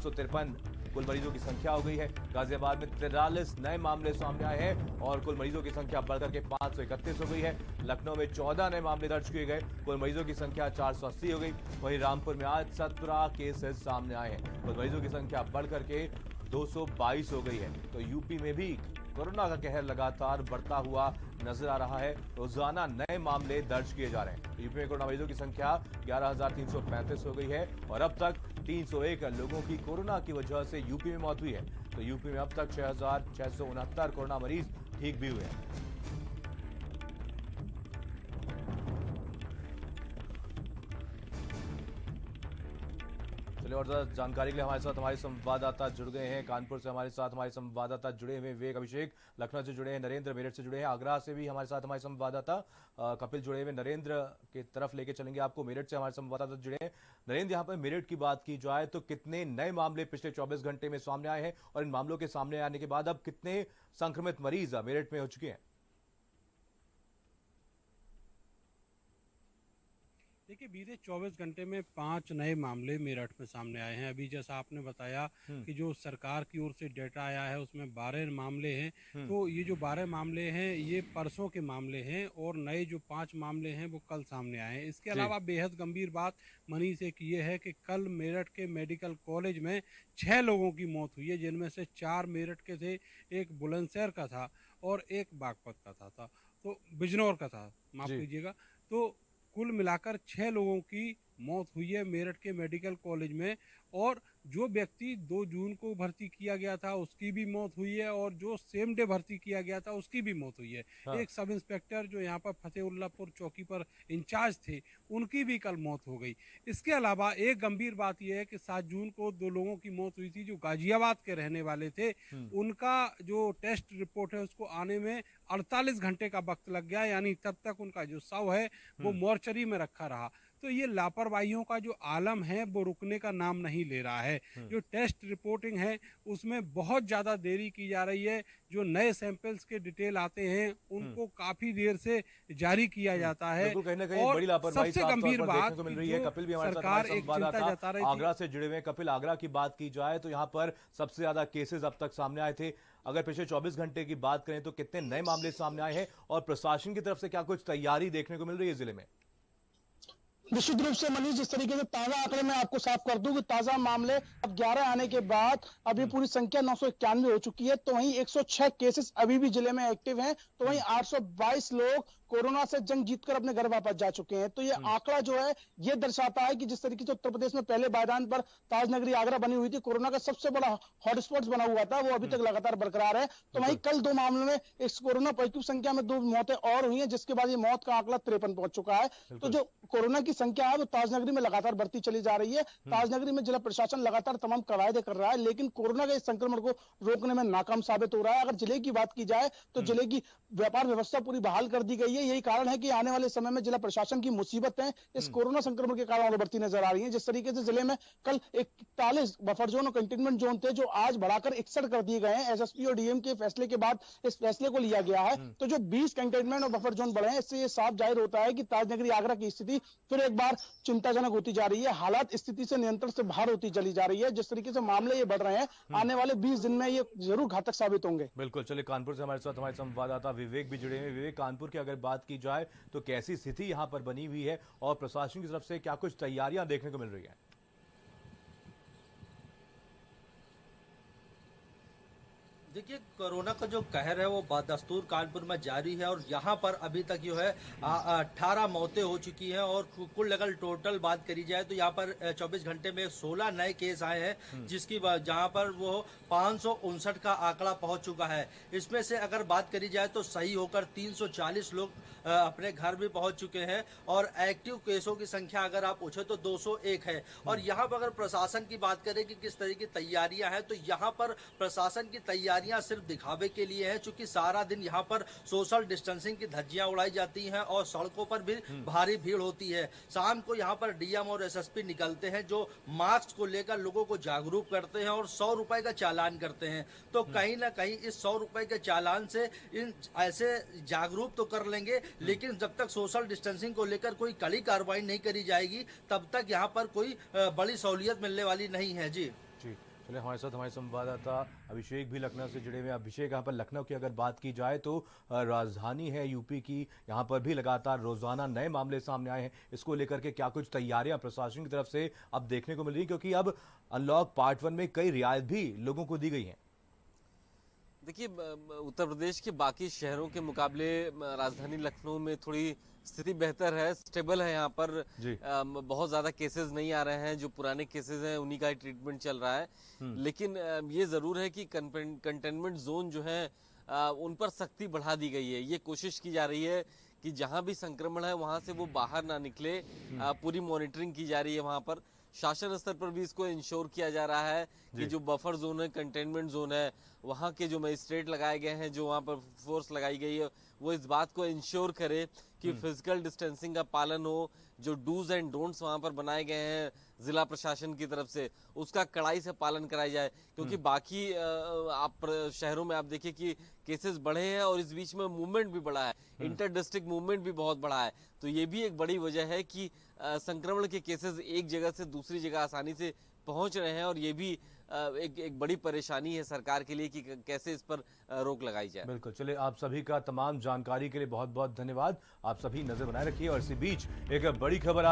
553 कुल मरीजों की संख्या हो गई है। गाजियाबाद में 43 नए मामले सामने आए हैं और कुल मरीजों की संख्या बढ़कर के 531 हो गई है। लखनऊ में 14 नए मामले दर्ज किए गए, कुल मरीजों की संख्या 480 हो गई। वहीं रामपुर में आज 17 केसेस सामने आए हैं, कुल मरीजों की संख्या बढ़कर के 222 हो गई है। तो यूपी में भी कोरोना का कहर लगातार बढ़ता हुआ नजर आ रहा है। रोजाना नए मामले दर्ज किए जा रहे हैं। यूपी में कोरोना मरीजों की संख्या 11,335 हो गई है और अब तक 301 लोगों की कोरोना की वजह से यूपी में मौत हुई है। तो यूपी में अब तक 6,669 कोरोना मरीज ठीक भी हुए हैं। चलिए और ज्यादा जानकारी के लिए हमारे साथ हमारे संवाददाता जुड़ गए हैं। कानपुर से हमारे साथ हमारे संवाददाता जुड़े हुए विवेक अभिषेक, लखनऊ से जुड़े हैं नरेंद्र, मेरठ से जुड़े हैं, आगरा से भी हमारे साथ हमारे संवाददाता कपिल जुड़े हुए। नरेंद्र की तरफ लेके चलेंगे आपको, मेरठ से हमारे संवाददाता जुड़े हैं। नरेंद्र, यहाँ पर मेरठ की बात की जाए तो कितने नए मामले पिछले 24 घंटे में सामने आए हैं और इन मामलों के सामने आने के बाद अब कितने संक्रमित मरीज मेरठ में हो चुके हैं? देखिए, बीते 24 घंटे में 5 नए मामले मेरठ में सामने आए हैं। अभी जैसा आपने बताया कि जो सरकार की ओर से डेटा आया है उसमें 12 मामले हैं। तो ये जो 12 मामले हैं ये परसों के मामले हैं और नए जो 5 मामले हैं वो कल सामने आए हैं। इसके अलावा बेहद गंभीर बात मनीष एक ये है कि कल मेरठ के मेडिकल कॉलेज में 6 लोगों की मौत हुई है, जिनमें से 4 मेरठ के थे, एक बुलंदशहर का था और एक बागपत का था, तो बिजनौर का था, माफ कीजिएगा। तो कुल मिलाकर 6 लोगों की मौत हुई है मेरठ के मेडिकल कॉलेज में। और जो व्यक्ति 2 जून को भर्ती किया गया था उसकी भी मौत हुई है और जो सेम डे भर्ती किया गया था उसकी भी मौत हुई है। एक सब इंस्पेक्टर जो यहाँ पर फतेहुल्लापुर चौकी पर इंचार्ज थे उनकी भी कल मौत हो गई। इसके अलावा एक गंभीर बात यह है कि 7 जून को 2 लोगों की मौत हुई थी जो गाजियाबाद के रहने वाले थे। उनका जो टेस्ट रिपोर्ट है उसको आने में 48 घंटे का वक्त लग गया, यानी तब तक उनका जो शव है वो मोर्चरी में रखा रहा। तो ये लापरवाहियों का जो आलम है वो रुकने का नाम नहीं ले रहा है। जो टेस्ट रिपोर्टिंग है उसमें बहुत ज़्यादा देरी की जा रही है। जो नए सैंपल्स के डिटेल आते हैं उनको काफी देर से जारी किया जाता है। कहीं ना कहीं और बड़ी लापरवाही सबसे गंभीर बात को मिल रही है। कपिल भी हमारे साथ सरकार एक चिंता जता रही थी। आगरा से जुड़े हुए। कपिल, आगरा की बात की जाए तो यहाँ पर सबसे ज्यादा केसेस अब तक सामने आए थे। अगर पिछले 24 घंटे की बात करें तो कितने नए मामले सामने आए हैं और प्रशासन की तरफ से क्या कुछ तैयारी देखने को मिल रही है जिले में? निश्चित रूप से मनीष, जिस तरीके से ताजा आंकड़े मैं आपको साफ कर दूं कि ताजा मामले अब 11 आने के बाद अभी पूरी संख्या 991 हो चुकी है। तो वहीं 106 केसेस अभी भी जिले में एक्टिव हैं। तो वहीं 822 लोग कोरोना से जंग जीतकर अपने घर वापस जा चुके हैं। तो ये आंकड़ा जो है ये दर्शाता है कि जिस तरीके से उत्तर प्रदेश में पहले पायदान पर ताजनगरी आगरा बनी हुई थी, कोरोना का सबसे बड़ा हॉटस्पॉट बना हुआ था, वो अभी तक लगातार बरकरार है। तो वहीं कल 2 मामलों में इस कोरोना पॉजिटिव संख्या में 2 मौतें और हुई है, जिसके बाद ये मौत का आंकड़ा 53 पहुंच चुका है। तो जो कोरोना की संख्या है वो ताजनगरी में लगातार बढ़ती चली जा रही है। ताजनगरी में जिला प्रशासन लगातार तमाम कवायदे कर रहा है, लेकिन कोरोना के संक्रमण को रोकने में नाकाम साबित हो रहा है। अगर जिले की बात की जाए तो जिले की व्यापार व्यवस्था पूरी बहाल कर दी गई है। यही कारण है कि आने वाले समय में जिला प्रशासन की मुसीबतें इस कोरोना संक्रमण के कारण और बढ़ती नजर आ रही है। जिस तरीके से जिले में कल 41 बफर जोन और कंटेनमेंट जोन थे, जो आज बढ़ाकर 61 कर दिए गए हैं। एसएसपी और डीएम के फैसले के बाद इस फैसले को लिया गया है। तो जो 20 कंटेनमेंट और बफर जोन बढ़े हैं, इससे ये साफ जाहिर होता है कि ताजनगरी आगरा की स्थिति फिर एक बार चिंताजनक होती जा रही है। हालात स्थिति से नियंत्रण से बाहर होती चली जा रही है। जिस तरीके से मामले ये बढ़ रहे हैं, आने वाले 20 दिन में ये जरूर घातक साबित होंगे। बिल्कुल। चलिए, कानपुर से हमारे साथ हमारे संवाददाता विवेक भी जुड़े हैं। विवेक, कानपुर की अगर बात की जाए तो कैसी स्थिति यहां पर बनी हुई है और प्रशासन की तरफ से क्या कुछ तैयारियां देखने को मिल रही है? देखिए, कोरोना का जो कहर है वो बदस्तूर कानपुर में जारी है और यहाँ पर अभी तक जो है 18 मौतें हो चुकी हैं और कुल अगर टोटल बात करी जाए तो यहाँ पर 24 घंटे में 16 नए केस आए हैं, जिसकी जहाँ पर वो 559 का आंकड़ा पहुँच चुका है। इसमें से अगर बात करी जाए तो सही होकर 340 लोग अपने घर भी पहुँच चुके हैं और एक्टिव केसों की संख्या अगर आप पूछे तो 201 है। और यहाँ पर अगर प्रशासन की बात करें कि किस तरह की तैयारियां हैं, तो यहाँ पर प्रशासन की तैयारियां सिर्फ दिखावे के लिए है, क्योंकि सारा दिन यहाँ पर सोशल डिस्टेंसिंग की धज्जियां उड़ाई जाती हैं और सड़कों पर भी भारी भीड़ होती है। शाम को यहाँ पर डीएम और एसएसपी निकलते हैं जो मास्क को लेकर लोगों को जागरूक करते हैं और 100 रुपए का चालान करते हैं। तो कहीं ना कहीं इस 100 रुपए के चालान से इन ऐसे जागरूक तो कर लेंगे, लेकिन जब तक सोशल डिस्टेंसिंग को लेकर कोई कड़ी कार्रवाई नहीं करी जाएगी तब तक यहाँ पर कोई बड़ी सहूलियत मिलने वाली नहीं है। जी। चले हमारे साथ हमारे संवाददाता अभिषेक भी लखनऊ से जुड़े हुए हैं। अभिषेक, यहाँ पर लखनऊ की अगर बात की जाए तो राजधानी है यूपी की, यहाँ पर भी लगातार रोजाना नए मामले सामने आए हैं। इसको लेकर के क्या कुछ तैयारियां प्रशासन की तरफ से अब देखने को मिल रही है, क्योंकि अब अनलॉक पार्ट 1 में कई रियायत भी लोगों को दी गई हैं। देखिए, उत्तर प्रदेश के बाकी शहरों के मुकाबले राजधानी लखनऊ में थोड़ी स्थिति बेहतर है, स्टेबल है। यहाँ पर बहुत ज़्यादा केसेस नहीं आ रहे हैं, जो पुराने केसेस हैं उन्हीं का ही ट्रीटमेंट चल रहा है। लेकिन ये ज़रूर है कि कंटेनमेंट जोन जो है उन पर सख्ती बढ़ा दी गई है। ये कोशिश की जा रही है कि जहाँ भी संक्रमण है वहाँ से वो बाहर ना निकले। पूरी मॉनिटरिंग की जा रही है। वहाँ पर शासन स्तर पर भी इसको इंश्योर किया जा रहा है कि जो बफर जोन है, कंटेनमेंट जोन है, वहाँ के जो मजिस्ट्रेट लगाए गए हैं, जो वहाँ पर फोर्स लगाई गई है, वो इस बात को इंश्योर करे कि फिजिकल डिस्टेंसिंग का पालन हो। जो डूज एंड डोंट्स वहाँ पर बनाए गए हैं जिला प्रशासन की तरफ से, उसका कड़ाई से पालन कराया जाए। क्योंकि बाकी आप शहरों में आप देखिए कि केसेस बढ़े हैं और इस बीच में मूवमेंट भी बढ़ा है, इंटर डिस्ट्रिक्ट मूवमेंट भी बहुत बढ़ा है। तो ये भी एक बड़ी वजह है कि संक्रमण के केसेस एक जगह से दूसरी जगह आसानी से पहुंच रहे हैं। और ये भी एक बड़ी परेशानी है सरकार के लिए कि कैसे इस पर रोक लगाई जाए। बिल्कुल, चले आप सभी का तमाम जानकारी के लिए बहुत बहुत धन्यवाद। आप सभी नजर बनाए रखिए। और इसी बीच एक बड़ी खबर